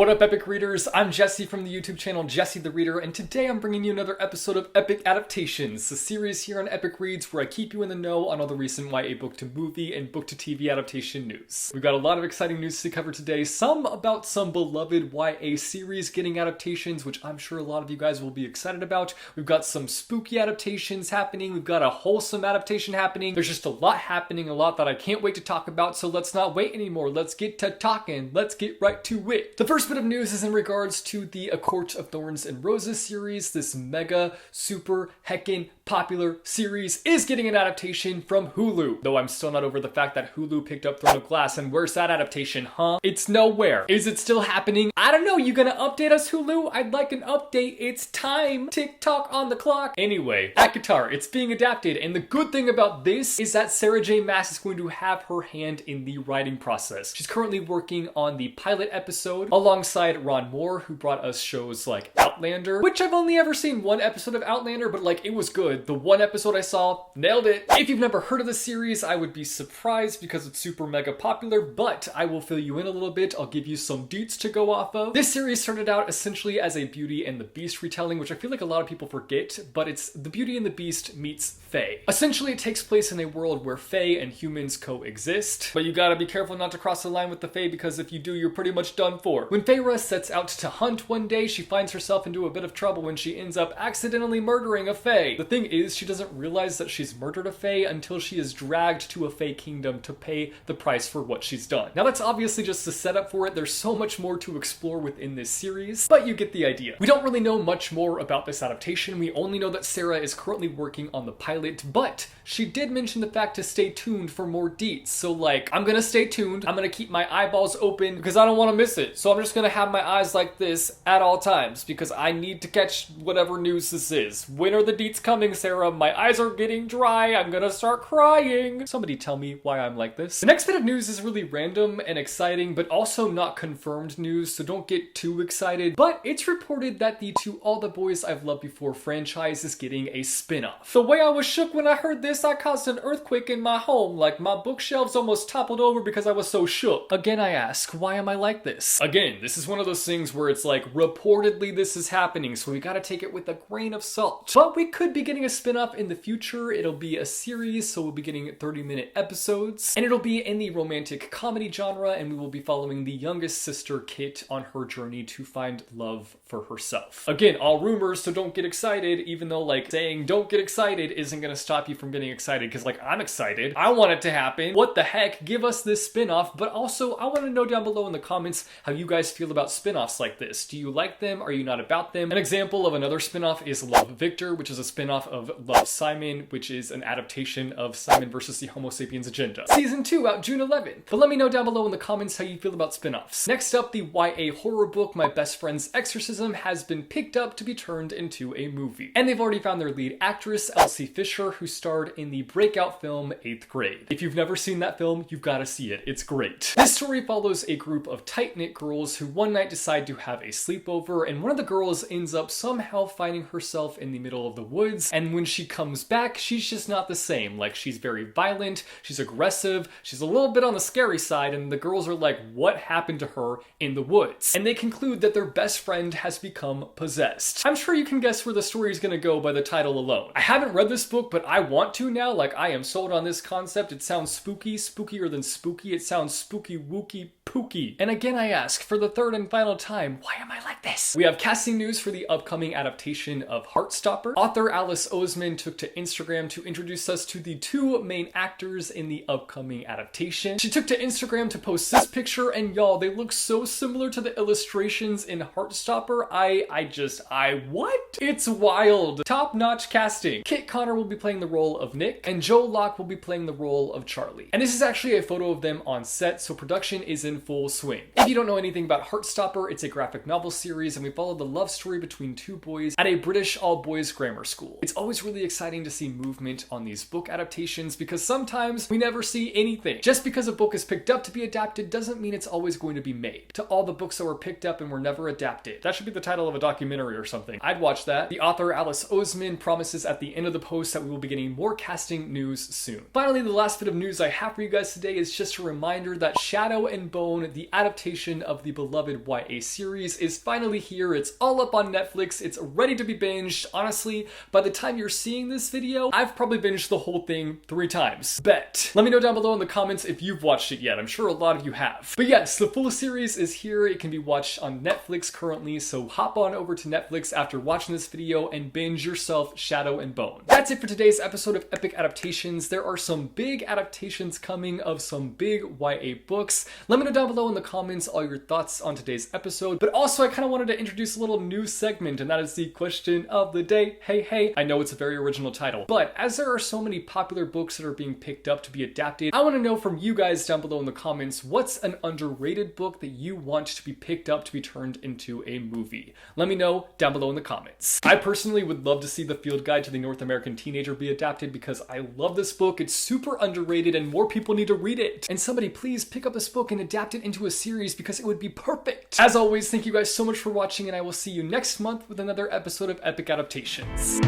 What up, Epic Readers? I'm Jesse from the YouTube channel Jesse the Reader, and today I'm bringing you another episode of Epic Adaptations, a series here on Epic Reads where I keep you in the know on all the recent YA book to movie and book to TV adaptation news. We've got a lot of exciting news to cover today, some about some beloved YA series getting adaptations, which I'm sure a lot of you guys will be excited about. We've got some spooky adaptations happening, we've got a wholesome adaptation happening. There's just a lot happening, a lot that I can't wait to talk about, so let's not wait anymore. Let's get to talking. Let's get right to it. The first bit of news is in regards to the A Court of Thorns and Roses series. This mega, super, heckin' popular series is getting an adaptation from Hulu. Though I'm still not over the fact that Hulu picked up Throne of Glass, and where's that adaptation, huh? It's nowhere. Is it still happening? I don't know. You gonna update us, Hulu? I'd like an update. It's time. Tick-tock on the clock. Anyway, ACOTAR, it's being adapted, and the good thing about this is that Sarah J. Maas is going to have her hand in the writing process. She's currently working on the pilot episode alongside Ron Moore, who brought us shows like Outlander, which I've only ever seen one episode of Outlander, but like, it was good. The one episode I saw, nailed it. If you've never heard of the series, I would be surprised because it's super mega popular, but I will fill you in a little bit. I'll give you some deets to go off of. This series started out essentially as a Beauty and the Beast retelling, which I feel like a lot of people forget, but it's the Beauty and the Beast meets Fae. Essentially, it takes place in a world where Fae and humans coexist, but you gotta be careful not to cross the line with the Fae, because if you do, you're pretty much done for. When Feyre sets out to hunt one day, she finds herself into a bit of trouble when she ends up accidentally murdering a Fae. The thing is, she doesn't realize that she's murdered a Fae until she is dragged to a Fae kingdom to pay the price for what she's done. Now, that's obviously just the setup for it. There's so much more to explore within this series, but you get the idea. We don't really know much more about this adaptation. We only know that Sarah is currently working on the pilot, but she did mention the fact to stay tuned for more deets. So like, I'm gonna stay tuned. I'm gonna keep my eyeballs open because I don't want to miss it. So I'm just gonna have my eyes like this at all times because I need to catch whatever news this is. When are the deets coming, Sarah? My eyes are getting dry. I'm gonna start crying. Somebody tell me why I'm like this. The next bit of news is really random and exciting, but also not confirmed news, so don't get too excited. But it's reported that the To All the Boys I've Loved Before franchise is getting a spin-off. The way I was shook when I heard this, I caused an earthquake in my home. Like, my bookshelves almost toppled over because I was so shook. Again, I ask, why am I like this? Again, this is one of those things where it's like, reportedly this is happening, so we gotta take it with a grain of salt. But we could be getting a spin-off in the future. It'll be a series, so we'll be getting 30-minute episodes, and it'll be in the romantic comedy genre, and we will be following the youngest sister, Kit, on her journey to find love for herself. Again, all rumors, so don't get excited, even though like saying don't get excited isn't gonna stop you from getting excited, because like, I'm excited. I want it to happen. What the heck? Give us this spin-off. But also, I want to know down below in the comments how you guys feel about spin-offs like this. Do you like them? Are you not about them? An example of another spin-off is Love, Victor, which is a spin-off of Love, Simon, which is an adaptation of Simon versus the Homo Sapiens Agenda. Season 2 out June 11th. But let me know down below in the comments how you feel about spin-offs. Next up, the YA horror book My Best Friend's Exorcism has been picked up to be turned into a movie. And they've already found their lead actress, Elsie Fisher, who starred in the breakout film 8th Grade. If you've never seen that film, you've got to see it. It's great. This story follows a group of tight-knit girls who one night decide to have a sleepover, and one of the girls ends up somehow finding herself in the middle of the woods, and when she comes back, she's just not the same. Like, she's very violent, she's aggressive, she's a little bit on the scary side, and the girls are like, what happened to her in the woods? And they conclude that their best friend has become possessed. I'm sure you can guess where the story is gonna go by the title alone. I haven't read this book, but I want to now. Like, I am sold on this concept. It sounds spooky, spookier than spooky. It sounds spooky, wooky, pooky. And again, I ask, for the third and final time, why am I like this? We have casting news for the upcoming adaptation of Heartstopper. Author Alice Oseman took to Instagram to introduce us to the two main actors in the upcoming adaptation. She took to Instagram to post this picture, and y'all, they look so similar to the illustrations in Heartstopper. What? It's wild. Top-notch casting. Kit Connor will be playing the role of Nick, and Joe Locke will be playing the role of Charlie. And this is actually a photo of them on set, so production is in full swing. If you don't know anything about Heartstopper, it's a graphic novel series, and we follow the love story between two boys at a British all-boys grammar school. It's always really exciting to see movement on these book adaptations, because sometimes we never see anything. Just because a book is picked up to be adapted doesn't mean it's always going to be made. To all the books that were picked up and were never adapted. That should be the title of a documentary or something. I'd watch that. The author Alice Oseman promises at the end of the post that we will be getting more casting news soon. Finally, the last bit of news I have for you guys today is just a reminder that Shadow and Bone, the adaptation of the beloved beloved YA series is finally here. It's all up on Netflix. It's ready to be binged. Honestly, by the time you're seeing this video, I've probably binged the whole thing 3 times. Bet. Let me know down below in the comments if you've watched it yet. I'm sure a lot of you have. But yes, the full series is here. It can be watched on Netflix currently, so hop on over to Netflix after watching this video and binge yourself Shadow and Bone. That's it for today's episode of Epic Adaptations. There are some big adaptations coming of some big YA books. Let me know down below in the comments all your thoughts on today's episode. But also, I kind of wanted to introduce a little new segment, and that is the question of the day. Hey. I know it's a very original title, but as there are so many popular books that are being picked up to be adapted, I want to know from you guys down below in the comments, what's an underrated book that you want to be picked up to be turned into a movie? Let me know down below in the comments. I personally would love to see The Field Guide to the North American Teenager be adapted because I love this book. It's super underrated and more people need to read it. And somebody please pick up this book and adapt it into a series because it would be perfect. As always, thank you guys so much for watching, and I will see you next month with another episode of Epic Adaptations.